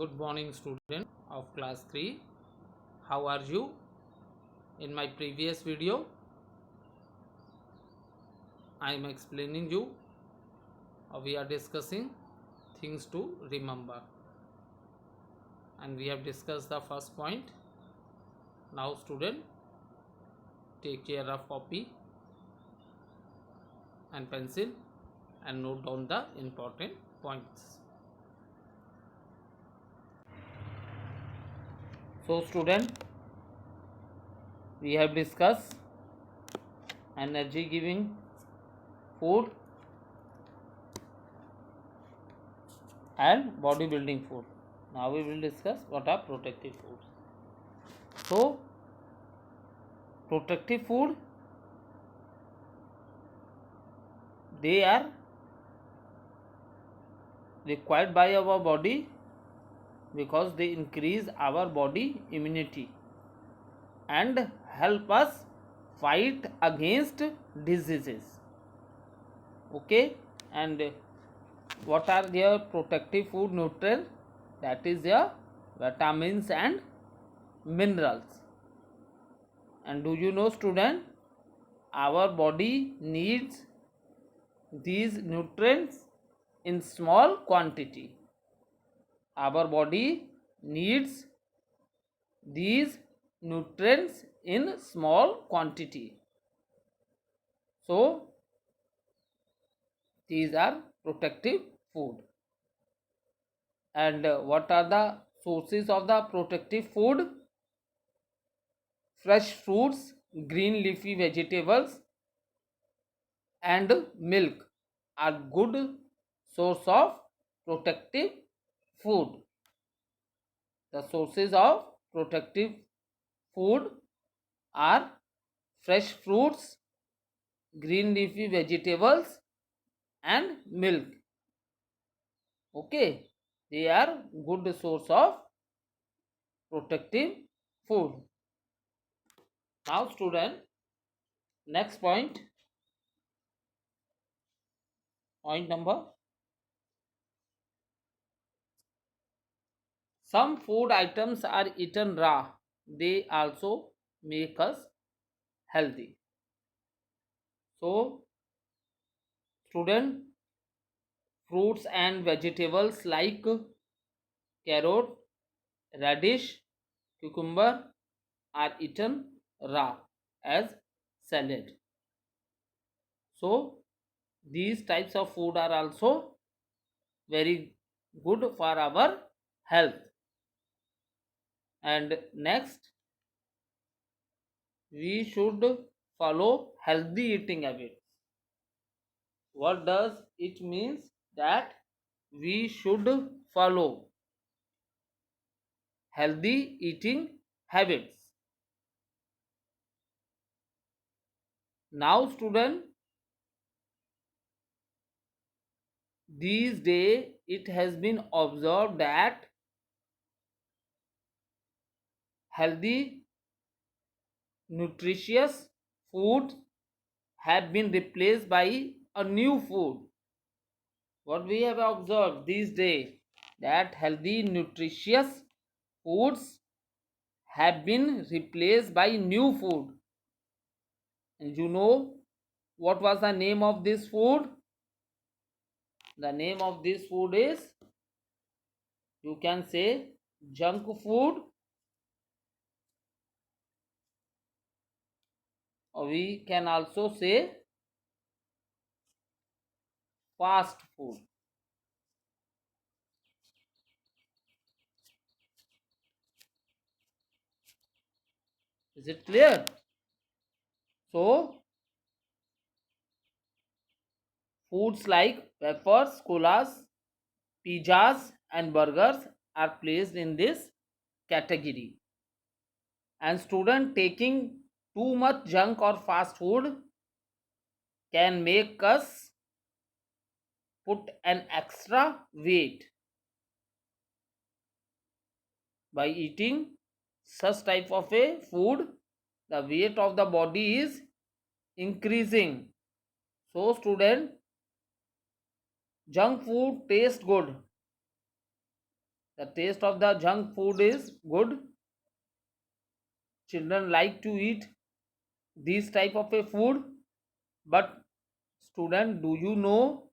Good morning, student of class 3. How are you? In my previous video, I am explaining you we are discussing things to remember, and we have discussed the first point. Now, student, take care of copy and pencil and note down the important points. So, student, we have discussed energy giving food and bodybuilding food. Now we will discuss what are protective foods. So, protective food, they are required by our body because they increase our body immunity and help us fight against diseases. Okay, and what are their protective food nutrients? That is their vitamins and minerals. And do you know, student, our body needs these nutrients in small quantity. Our body needs these nutrients in small quantity. So, these are protective food. And what are the sources of the protective food? Fresh fruits, green leafy vegetables, and milk are good source of protective food. The sources of protective food are fresh fruits, green leafy vegetables, and milk. Okay, they are good source of protective food. Now, student, next point number. Some food items are eaten raw. They also make us healthy. So, student, fruits and vegetables like carrot, radish, cucumber are eaten raw as salad. So, these types of food are also very good for our health. And next, we should follow healthy eating habits. What does it means? That we should follow healthy eating habits. Now, student, these days it has been observed that healthy, nutritious food have been replaced by a new food. What we have observed these days, that healthy, nutritious foods have been replaced by new food. And you know what was the name of this food? The name of this food is, you can say, junk food, or we can also say fast food. Is it clear? So, foods like peppers, colas, pizzas, and burgers are placed in this category. And student, taking too much junk or fast food can make us put an extra weight. By eating such type of a food, the weight of the body is increasing. So, student, junk food tastes good. The taste of the junk food is good. Children like to eat this type of a food. But student, do you know,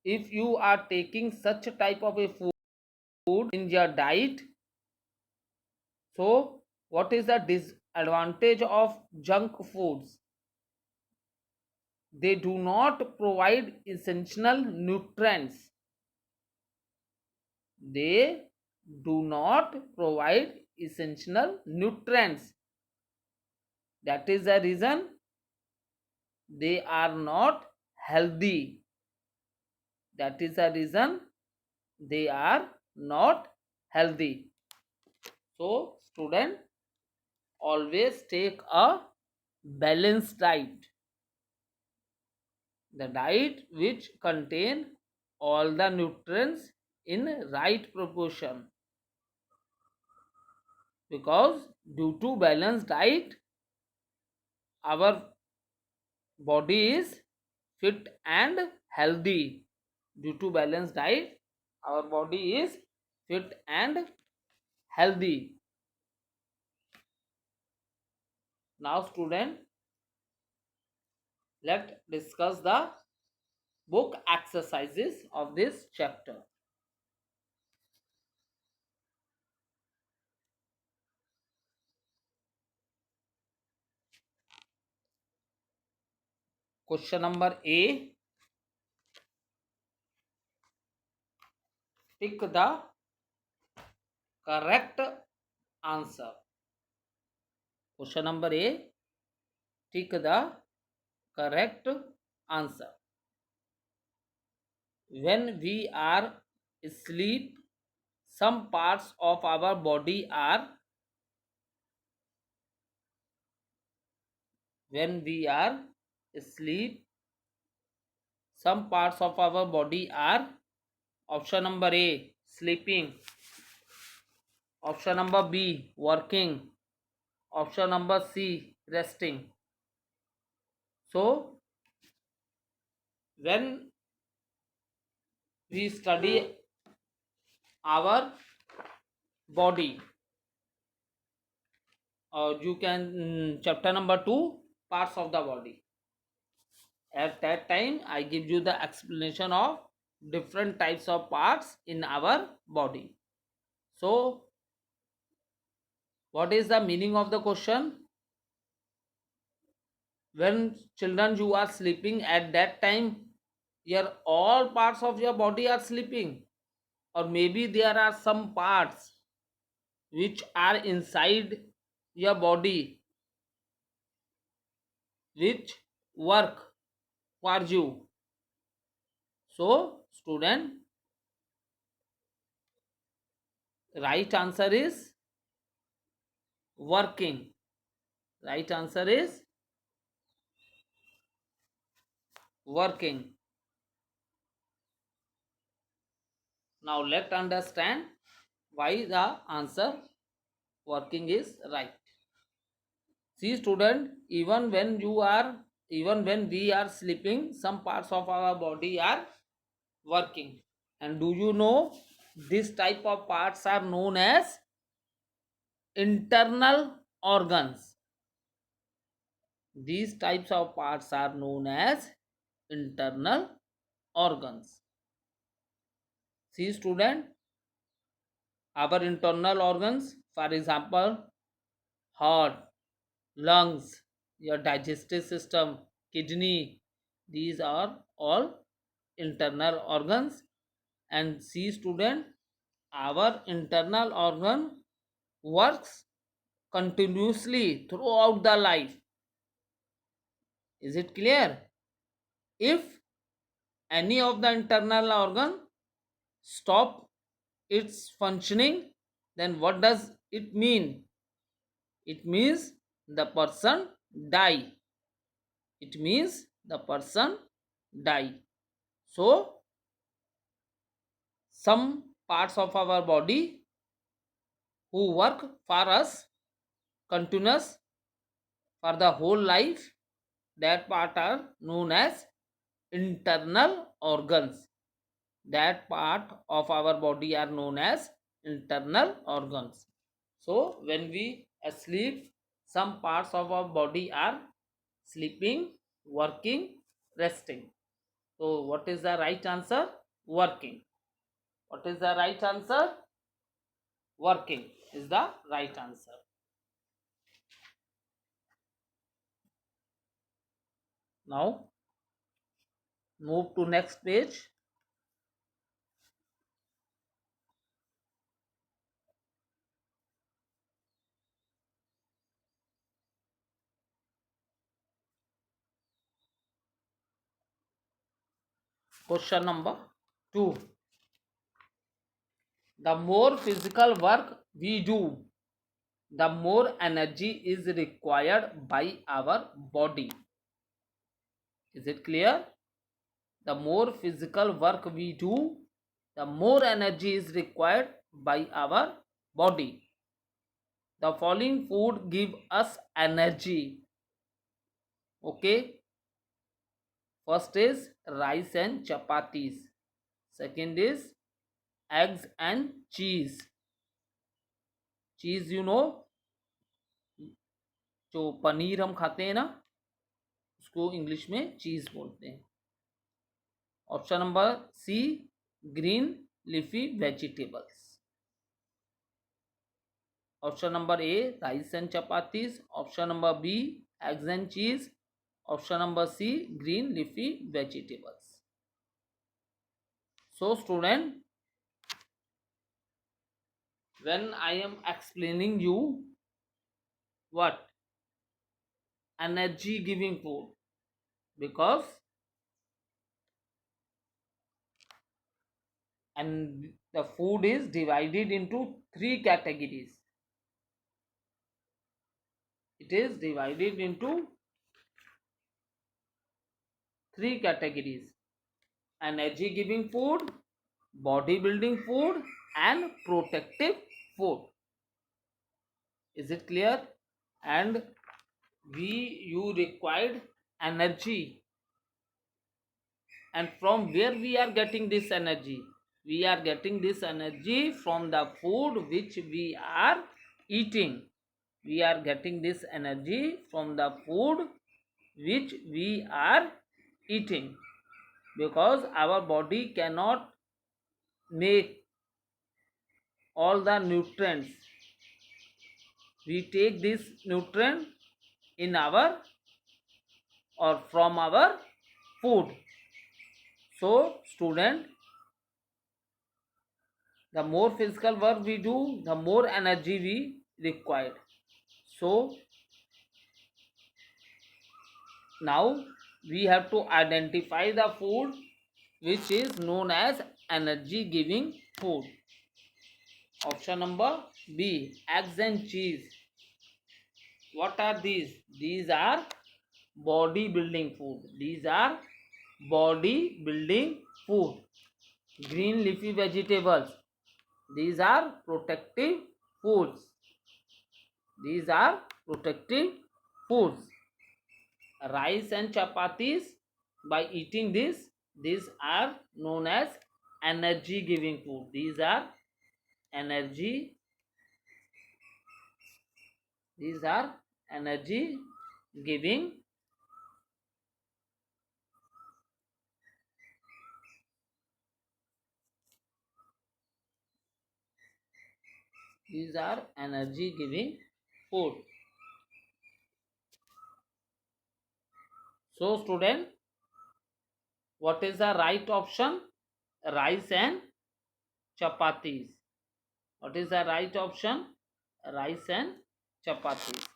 if you are taking such a type of a food in your diet, so what is the disadvantage of junk foods? They do not provide essential nutrients. They do not provide essential nutrients. That is the reason they are not healthy. That is the reason they are not healthy. So, student, always take a balanced diet. The diet which contain all the nutrients in right proportion. Because due to balanced diet, our body is fit and healthy. Due to balanced diet, our body is fit and healthy. Now student, let's discuss the book exercises of this chapter. Question number A. Pick the correct answer. Question number A. Pick the correct answer. When we are asleep, some parts of our body are when we are asleep, some parts of our body are option number A, sleeping, option number B, working, option number C, resting. So when we study our body, or you can chapter number 2, parts of the body, at that time I give you the explanation of different types of parts in our body. So what is the meaning of the question? When children you are sleeping, at that time your all parts of your body are sleeping, or maybe there are some parts which are inside your body which work for you. So student, right answer is working. Right answer is working. Now let's understand why the answer working is right. See student, even when we are sleeping, some parts of our body are working. And do you know, this type of parts are known as internal organs. These types of parts are known as internal organs. See student, our internal organs, for example, heart, lungs, your digestive system, kidney, these are all internal organs. And see student, our internal organ works continuously throughout the life. Is it clear? If any of the internal organ stop its functioning, then what does it mean? It means the person die. It means the person die. So some parts of our body who work for us continuous for the whole life, that part are known as internal organs. that part of our body are known as internal organs. So when we sleep, some parts of our body are sleeping, working, resting. So what is the right answer? Working. What is the right answer? Working is the right answer. Now move to next page. Question number 2. The more physical work we do, the more energy is required by our body. Is it clear? The more physical work we do, the more energy is required by our body. The following food give us energy. Okay. First is rice and chapatis. Second is eggs and cheese. Cheese, जो पनीर हम खाते हैं ना, उसको English में चीज बोलते हैं. Option number C, green leafy vegetables. Option number A, rice and chapatis. Option number B, eggs and cheese. Option number C, green leafy vegetables. So student, when I am explaining you what energy giving food, because and the food is divided into three categories. It is divided into three categories: energy giving food, body building food, and protective food. Is it clear? And you required energy, and from where we are getting this energy? We are getting this energy from the food which we are eating. We are getting this energy from the food which we are eating, because our body cannot make all the nutrients. We take this nutrient in our or from our food. So student, the more physical work we do, the more energy we require. So now we have to identify the food which is known as energy giving food. Option number B, eggs and cheese. What are these? These are body building food. These are body building food. Green leafy vegetables. These are protective foods. These are protective foods. Rice and chapatis, by eating this, these are known as energy giving food. These are energy giving food. So student, what is the right option? Rice and chapatis. What is the right option? Rice and chapatis.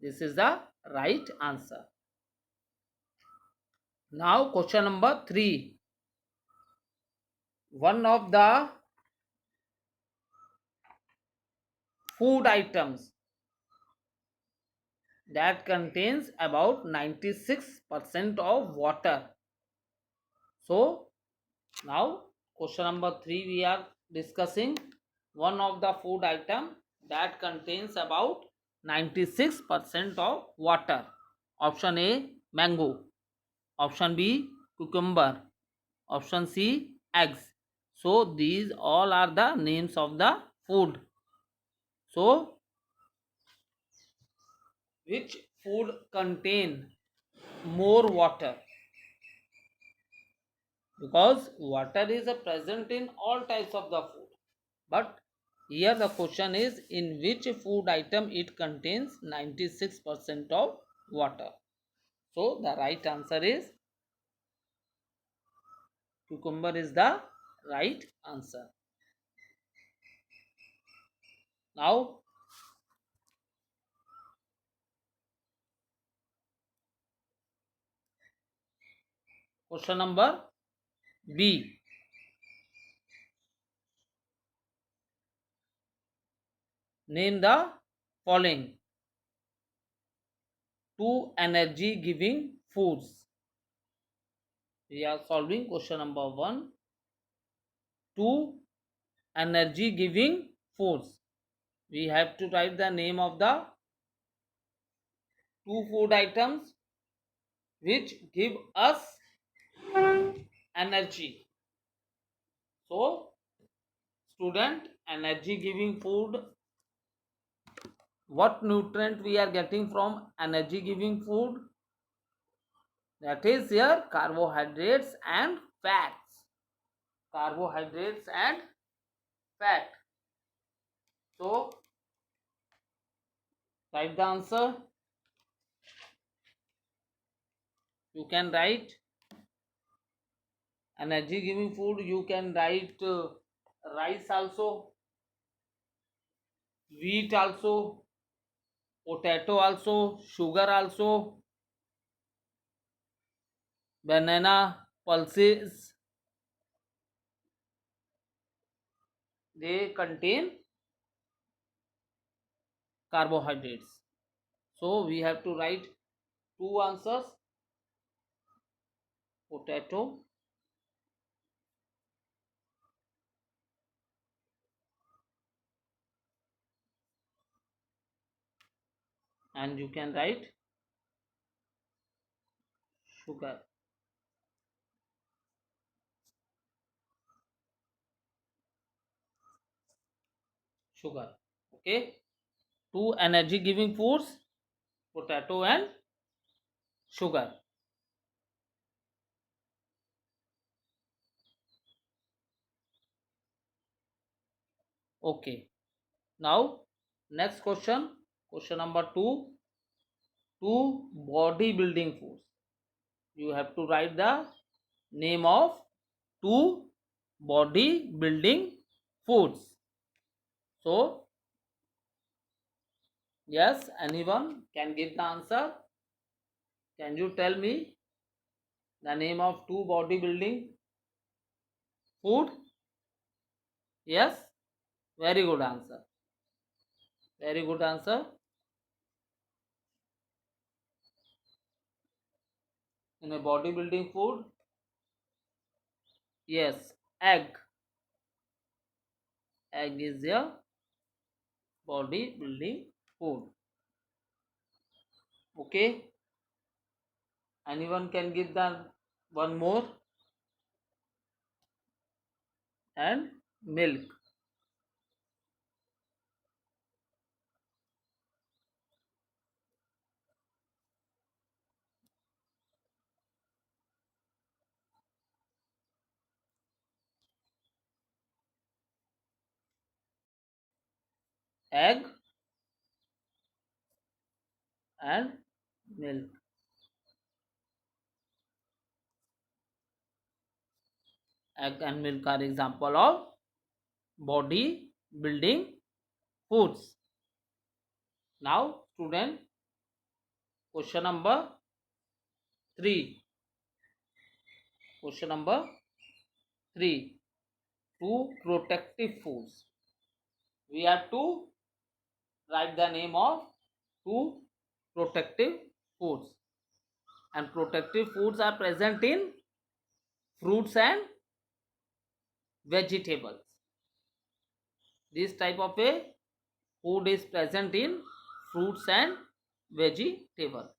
This is the right answer. Now question number 3. One of the food items that contains about 96% of water. So now question number 3 we are discussing one of the food item that contains about 96% of water. Option A, mango. Option B, cucumber. Option C, eggs. So these all are the names of the food. So which food contain more water? Because water is a present in all types of the food. But here the question is, in which food item it contains 96% of water? So the right answer is cucumber is the right answer. Now question number B. Name the following two energy giving foods. We are solving question number 1. Two energy giving foods. We have to write the name of the two food items which give us energy. So student, energy giving food, what nutrient we are getting from energy giving food? That is here carbohydrates and fats. Carbohydrates and fat. So write the answer. You can write energy giving food. You can write rice also, wheat also, potato also, sugar also, banana, pulses. They contain carbohydrates. So we have to write two answers: potato and you can write sugar. Sugar. Okay. Two energy giving foods: potato and sugar. Okay. Now next question. Question number 2. Two bodybuilding foods. You have to write the name of two bodybuilding foods. So yes, anyone can give the answer. Can you tell me the name of two bodybuilding food? Yes, very good answer. Very good answer. In a bodybuilding food, yes, egg. Egg is a bodybuilding food. Okay. Anyone can give the one more? And milk. Egg and milk. Egg and milk are example of body building foods. Now student, question number 3. Question number 3. Two protective foods. We have to write the name of two protective foods. And protective foods are present in fruits and vegetables. This type of a food is present in fruits and vegetables.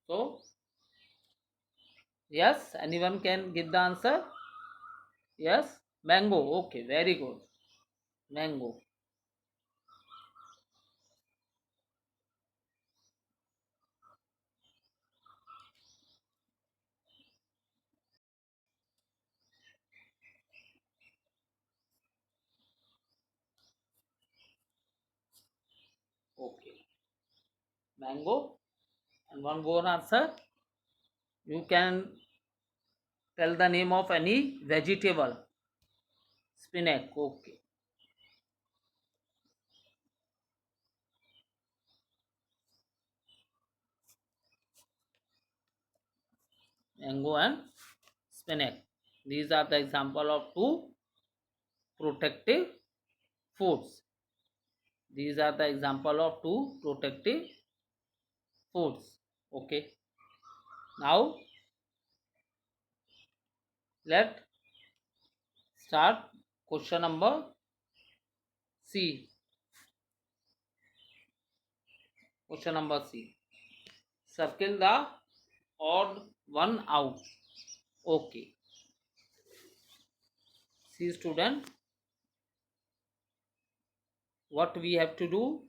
So yes, anyone can give the answer. Yes, Mango. Okay, very good. Mango. Okay, mango. And one more answer. You can tell the name of any vegetable. Spinach. Okay. Mango and spinach. These are the example of two protective foods. These are the example of two protective foods. Okay. Now let start question number C. Question number C. Circle the odd one out. Okay. See student, what we have to do?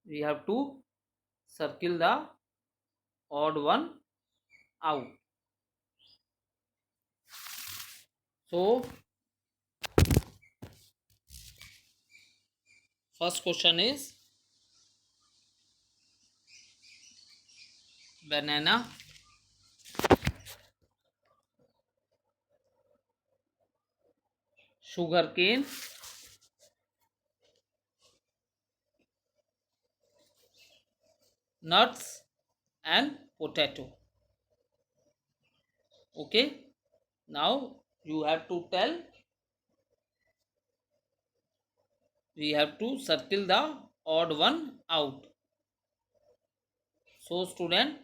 We have to circle the odd one out. So first question is banana, sugarcane, nuts and potato. Okay. Now you have to tell, we have to circle the odd one out. So student,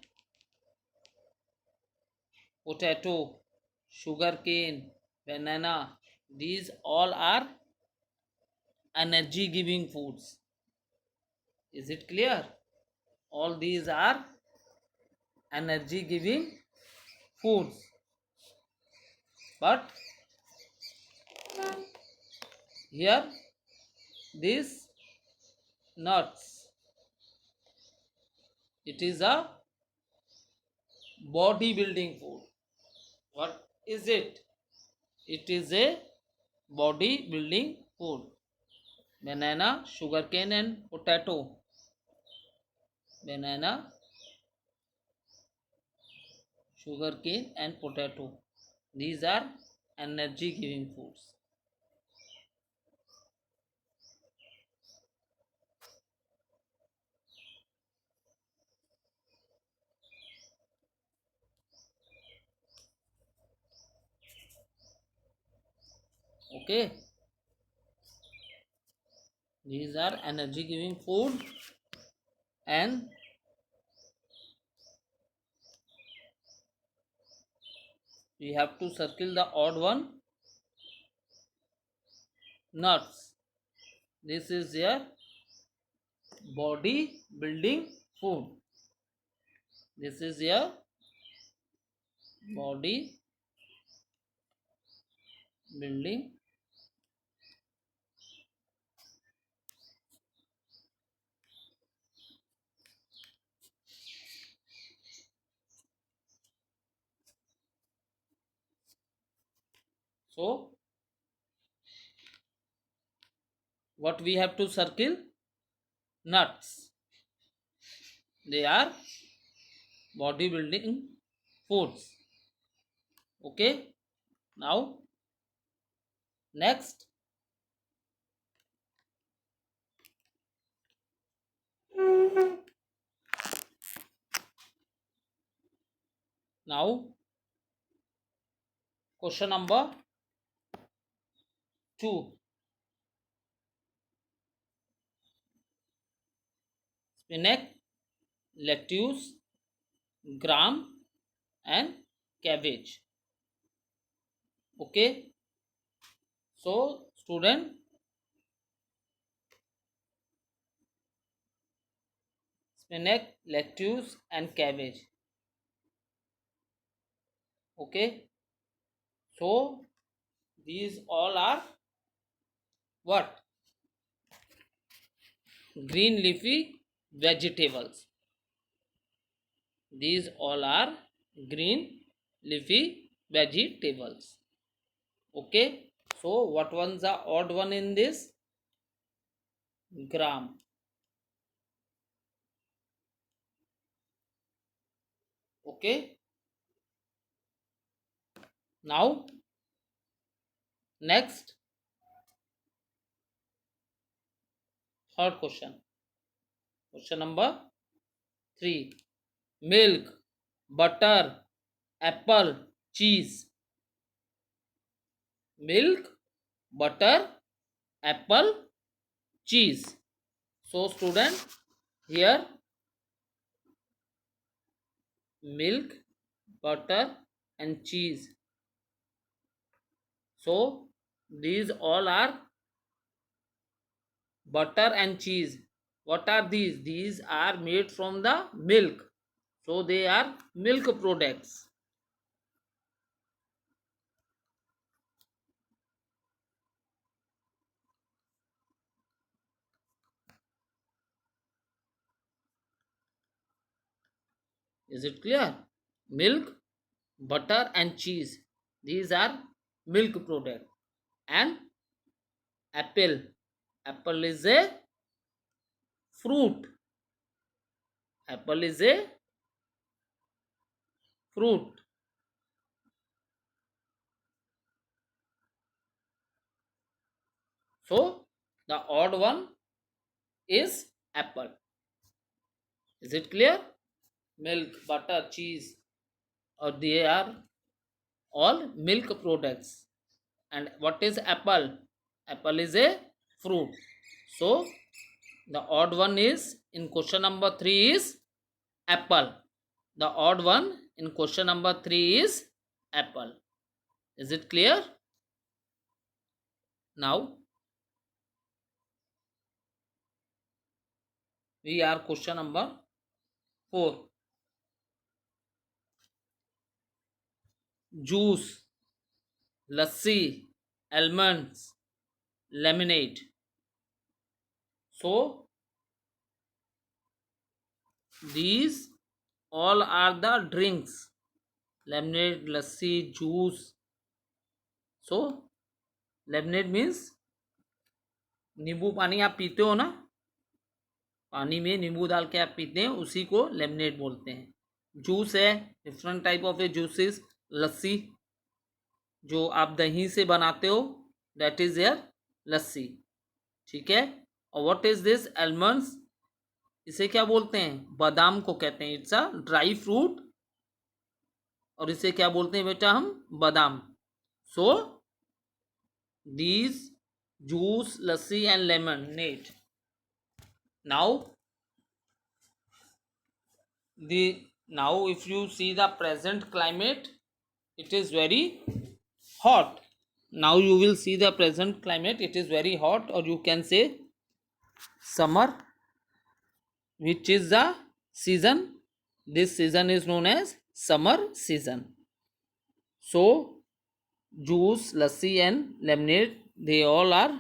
potato, sugarcane, banana, these all are energy giving foods. Is it clear? All these are energy giving foods. But here these nuts, it is a bodybuilding food. What is it? It is a bodybuilding food. Banana, sugarcane and potato. Banana, sugarcane and potato. These are energy giving foods. Okay. These are energy giving food, and we have to circle the odd one. Nuts. This is their body building food. This is their body building. So what we have to circle? Nuts. They are body building foods. Okay. Now next, now question number 2. Spinach, lettuce, gram and cabbage. Okay. So student, spinach, lettuce and cabbage. Okay, so these all are what? Green leafy vegetables. These all are green leafy vegetables. Okay, so what one's the odd one in this? Gram. Okay, now next, third question. Question number 3. Milk, butter, apple, cheese. Milk, butter, apple, cheese. So student, here milk, butter and cheese. So these all are butter and cheese. What are these? These are made from the milk. So they are milk products. Is it clear? Milk, butter and cheese. These are milk products. And apple. Apple is a fruit. Apple is a fruit. So the odd one is apple. Is it clear? Milk, butter, cheese, or they are all milk products. And what is apple? Apple is a fruit. So the odd one is in question number 3 is apple. The odd one in question number 3 is apple. Is it clear? Now we are question number 4. Juice, lassi, almonds, lemonade. So these all are the drinks. Lemonade, lassi, juice. So lemonade means नींबू पानी आप पीते हो ना, पानी में नींबू डाल के आप पीते हैं, उसी को लेमनेड बोलते हैं। जूस है, different type of a juices. Lassi जो आप दही से बनाते हो, दैट इज योर लस्सी। ठीक है। और व्हाट इज दिस? आलमंड्स। इसे क्या बोलते हैं? बादाम को कहते हैं। It's a dry fruit. और इसे क्या बोलते हैं बेटा हम? बादाम। So these juice, lassi and lemonade. Now now if you see the present climate, it is very hot. Now you will see the present climate, it is very hot, or you can say summer, which is the season. This season is known as summer season. So juice, lassi and lemonade, they all are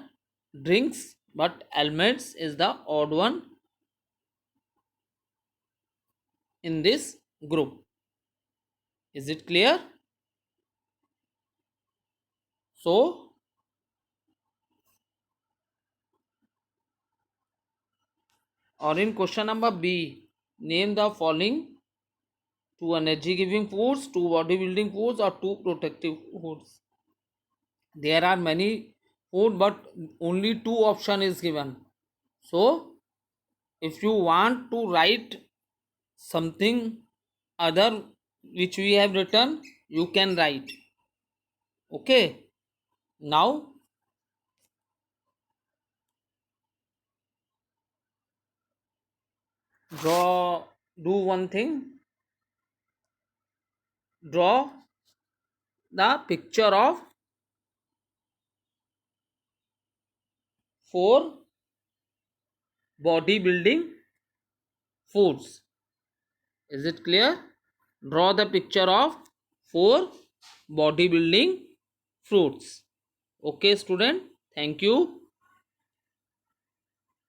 drinks, but almonds is the odd one in this group. Is it clear? So or in question number B, name the following 2 energy giving foods, 2 bodybuilding foods, or 2 protective foods. There are many food, but only 2 option is given. So if you want to write something other which we have written, you can write. Okay. Now do one thing. Draw the picture of 4 bodybuilding foods. Is it clear? Draw the picture of 4 bodybuilding fruits. Okay student, thank you.